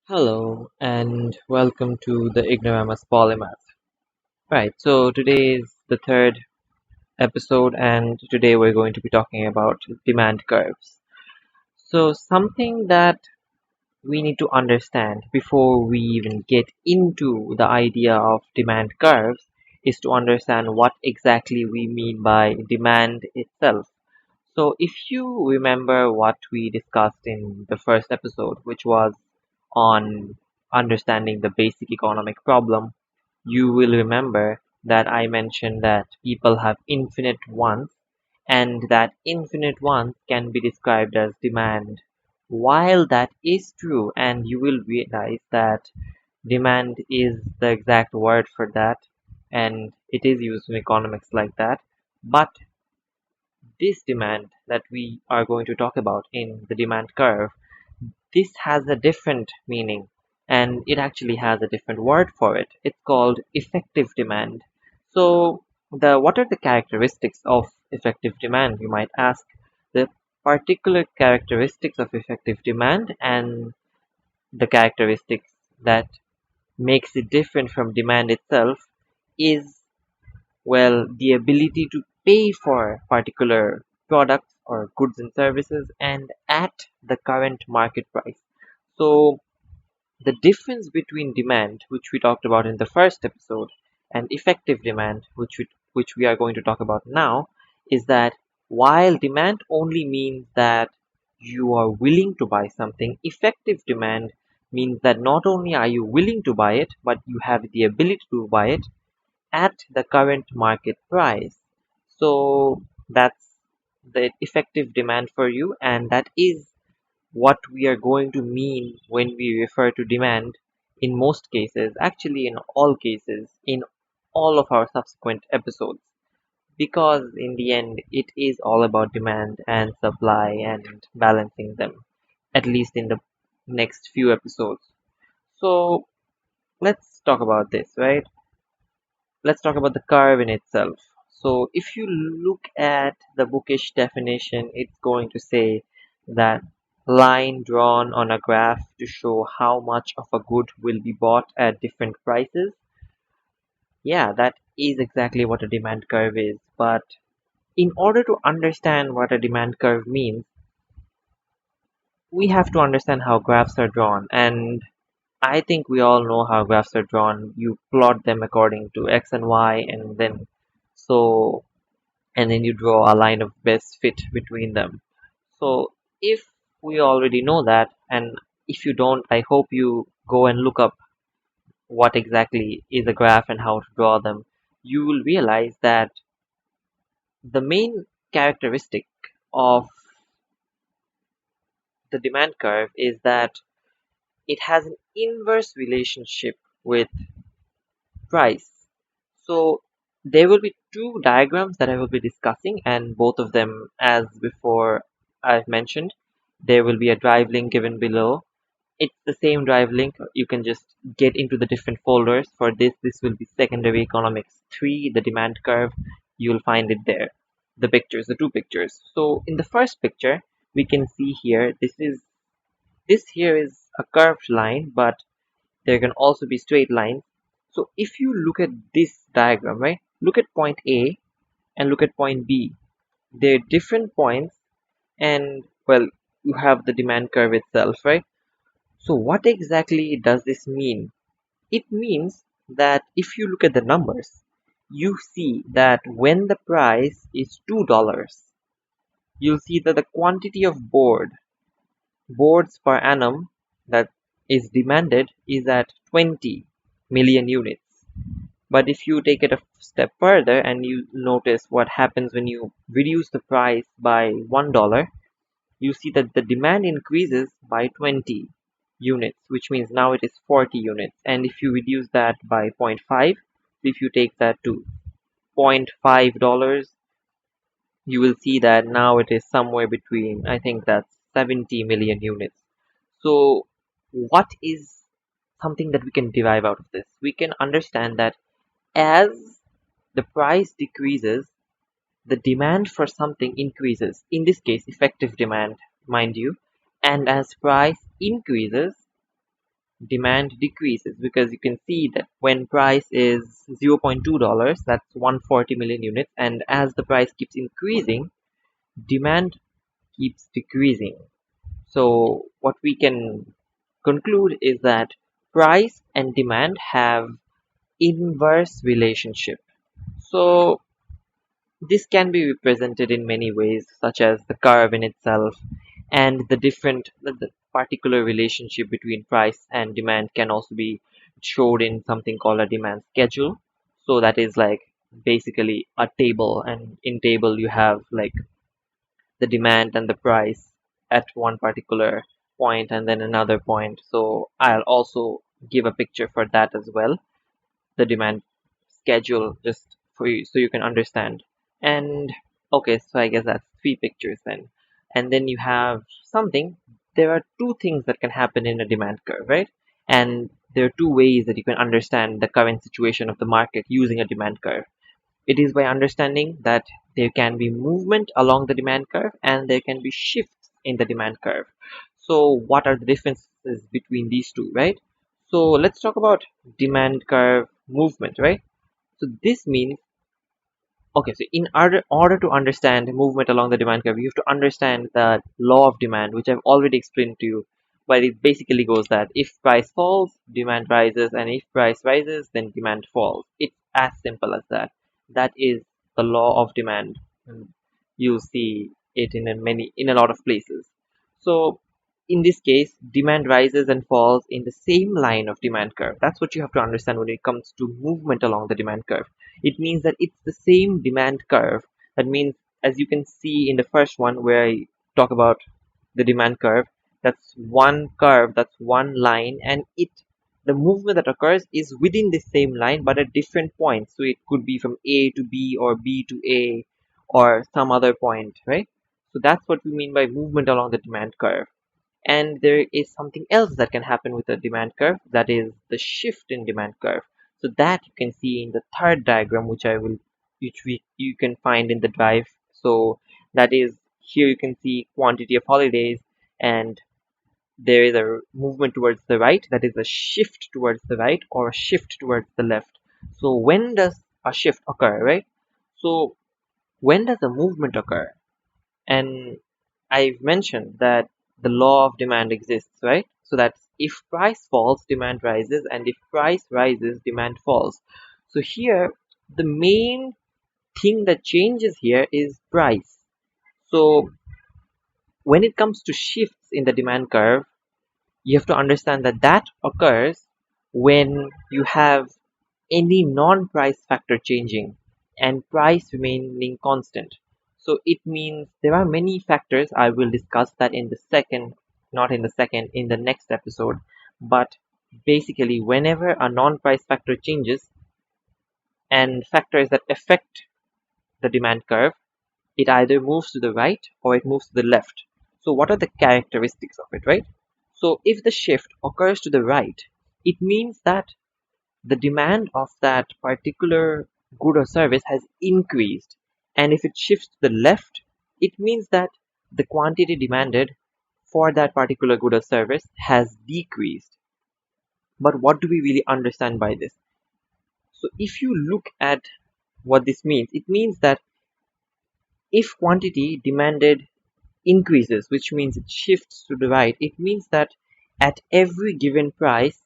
Hello and welcome to the Ignoramus Polymath. Right, so today is the third episode, and today we're going to be talking about demand curves. So, something that we need to understand before we even get into the idea of demand curves is to understand what exactly we mean by demand itself. So, if you remember what we discussed in the first episode, which was on understanding the basic economic problem, you will remember that I mentioned that people have infinite wants and that infinite wants can be described as demand. While that is true, and you will realize that demand is the exact word for that, and it is used in economics like that, but this demand that we are going to talk about in the demand curve, this has a different meaning and it actually has a different word for it. It's called effective demand. So, what are the characteristics of effective demand, you might ask? The particular characteristics of effective demand and the characteristics that makes it different from demand itself is, well, the ability to pay for particular products or goods and services and at the current market price. So the difference between demand, which we talked about in the first episode, and effective demand, which we are going to talk about now, is that while demand only means that you are willing to buy something, effective demand means that not only are you willing to buy it, but you have the ability to buy it at the current market price. So that's the effective demand for you, and that is what we are going to mean when we refer to demand in most cases, actually, in all cases, in all of our subsequent episodes. Because in the end, it is all about demand and supply and balancing them, at least in the next few episodes. So let's talk about this, right? Let's talk about the curve in itself. So if you look at the bookish definition, it's going to say that line drawn on a graph to show how much of a good will be bought at different prices. Yeah, that is exactly what a demand curve is. But in order to understand what a demand curve means, we have to understand how graphs are drawn. And I think we all know how graphs are drawn. You plot them according to x and y, so and then you draw a line of best fit between them. So if we already know that, and if you don't, I hope you go and look up what exactly is a graph and how to draw them. You will realize that the main characteristic of the demand curve is that it has an inverse relationship with price. So there will be two diagrams that I will be discussing, and both of them, as before I've mentioned, there will be a drive link given below. It's the same drive link. You can just get into the different folders. For this will be secondary economics 3, the demand curve. You'll find it there. The pictures, the two pictures. So in the first picture, we can see here, this here is a curved line, but there can also be straight lines. So if you look at this diagram, right, look at point A and look at point B. They're different points, and well, you have the demand curve itself, right? So what exactly does this mean? It means that if you look at the numbers, you see that when the price is $2, you'll see that the quantity of boards per annum that is demanded is at 20 million units. But if you take it a step further and you notice what happens when you reduce the price by $1, you see that the demand increases by 20 units, which means now it is 40 units. And if you reduce that by zero point 0.5, if you take that to $0.5, you will see that now it is somewhere between, I think that's 70 million units. So what is something that we can derive out of this? We can understand that as the price decreases, the demand for something increases. In this case, effective demand, mind you. And as price increases, demand decreases, because you can see that when price is $0.2, that's 140 million units, and as the price keeps increasing, demand keeps decreasing. So what we can conclude is that price and demand have inverse relationship. So this can be represented in many ways, such as the curve in itself, and the particular relationship between price and demand can also be showed in something called a demand schedule. So that is like basically a table, and in table you have like the demand and the price at one particular point and then another point. So I'll also give a picture for that as well, the demand schedule, just for you so you can understand. And okay, so I guess that's three pictures then. And then you have something. There are two things that can happen in a demand curve, right? And there are two ways that you can understand the current situation of the market using a demand curve. It is by understanding that there can be movement along the demand curve and there can be shifts in the demand curve. So what are the differences between these two, right? So let's talk about demand curve movement, right? So this means, okay, so in order to understand movement along the demand curve, you have to understand the law of demand, which I've already explained to you. But it basically goes that if price falls, demand rises, and if price rises, then demand falls. It's as simple as that. That is the law of demand. And you see it in a lot of places. So in this case, demand rises and falls in the same line of demand curve. That's what you have to understand when it comes to movement along the demand curve. It means that it's the same demand curve. That means, as you can see in the first one where I talk about the demand curve, that's one curve, that's one line, and the movement that occurs is within the same line but at different points. So it could be from A to B or B to A or some other point, right? So that's what we mean by movement along the demand curve. And there is something else that can happen with the demand curve, that is the shift in demand curve. So that you can see in the third diagram, which you can find in the drive. So that is, here you can see quantity of holidays, and there is a movement towards the right, that is a shift towards the right or a shift towards the left. So when does a shift occur, right? So when does a movement occur? And I've mentioned that the law of demand exists, right? So that if price falls, demand rises, and if price rises, demand falls. So here, the main thing that changes here is price. So when it comes to shifts in the demand curve, you have to understand that that occurs when you have any non-price factor changing and price remaining constant. So it means there are many factors. I will discuss that in the second, not in the second, in the next episode. But basically, whenever a non-price factor changes and factors that affect the demand curve, it either moves to the right or it moves to the left. So what are the characteristics of it, right? So if the shift occurs to the right, it means that the demand of that particular good or service has increased. And if it shifts to the left, it means that the quantity demanded for that particular good or service has decreased. But what do we really understand by this? So if you look at what this means, it means that if quantity demanded increases, which means it shifts to the right, it means that at every given price,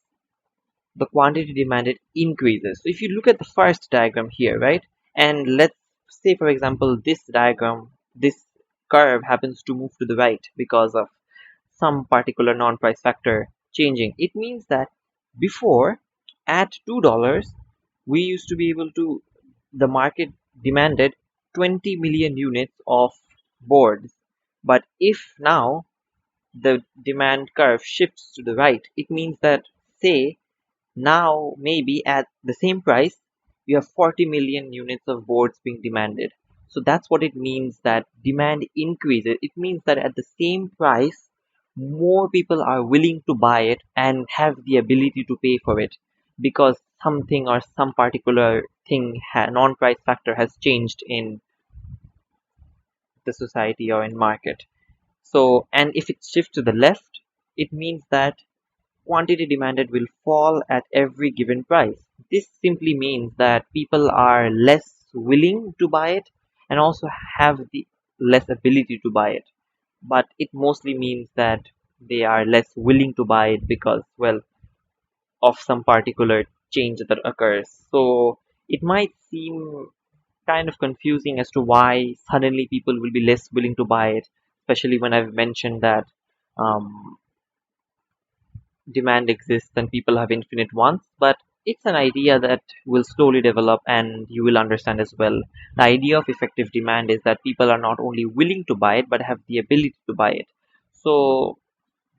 the quantity demanded increases. So if you look at the first diagram here, right, and let's say, for example, this diagram, this curve happens to move to the right because of some particular non-price factor changing. It means that before, at $2, we used to be able to, the market demanded 20 million units of boards. But if now the demand curve shifts to the right, it means that, say, now maybe at the same price, you have 40 million units of boards being demanded. So that's what it means that demand increases. It means that at the same price, more people are willing to buy it and have the ability to pay for it because something or some particular thing, non-price factor has changed in the society or in market. So, and if it shifts to the left, it means that quantity demanded will fall at every given price. This simply means that people are less willing to buy it and also have the less ability to buy it. But it mostly means that they are less willing to buy it because, well, of some particular change that occurs. So it might seem kind of confusing as to why suddenly people will be less willing to buy it, especially when I've mentioned that um, demand exists and people have infinite wants. But it's an idea that will slowly develop and you will understand as well. The idea of effective demand is that people are not only willing to buy it but have the ability to buy it. So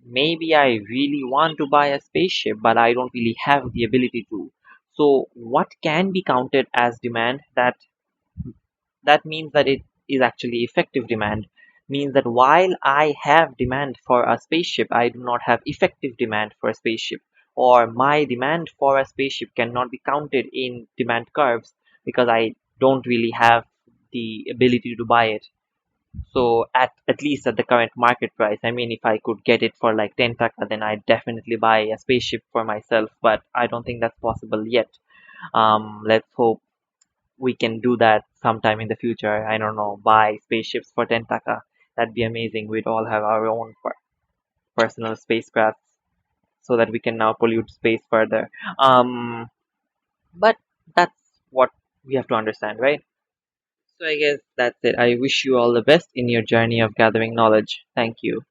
maybe I really want to buy a spaceship, but I don't really have the ability to. So what can be counted as demand? That means that it is actually effective demand. Means that while I have demand for a spaceship, I do not have effective demand for a spaceship, or my demand for a spaceship cannot be counted in demand curves because I don't really have the ability to buy it. So at least at the current market price, I mean, if I could get it for like 10 taka, then I'd definitely buy a spaceship for myself. But I don't think that's possible yet. Let's hope we can do that sometime in the future. I don't know, buy spaceships for 10 taka. That'd be amazing. We'd all have our own personal spacecraft so that we can now pollute space further. But that's what we have to understand, right? So I guess that's it. I wish you all the best in your journey of gathering knowledge. Thank you.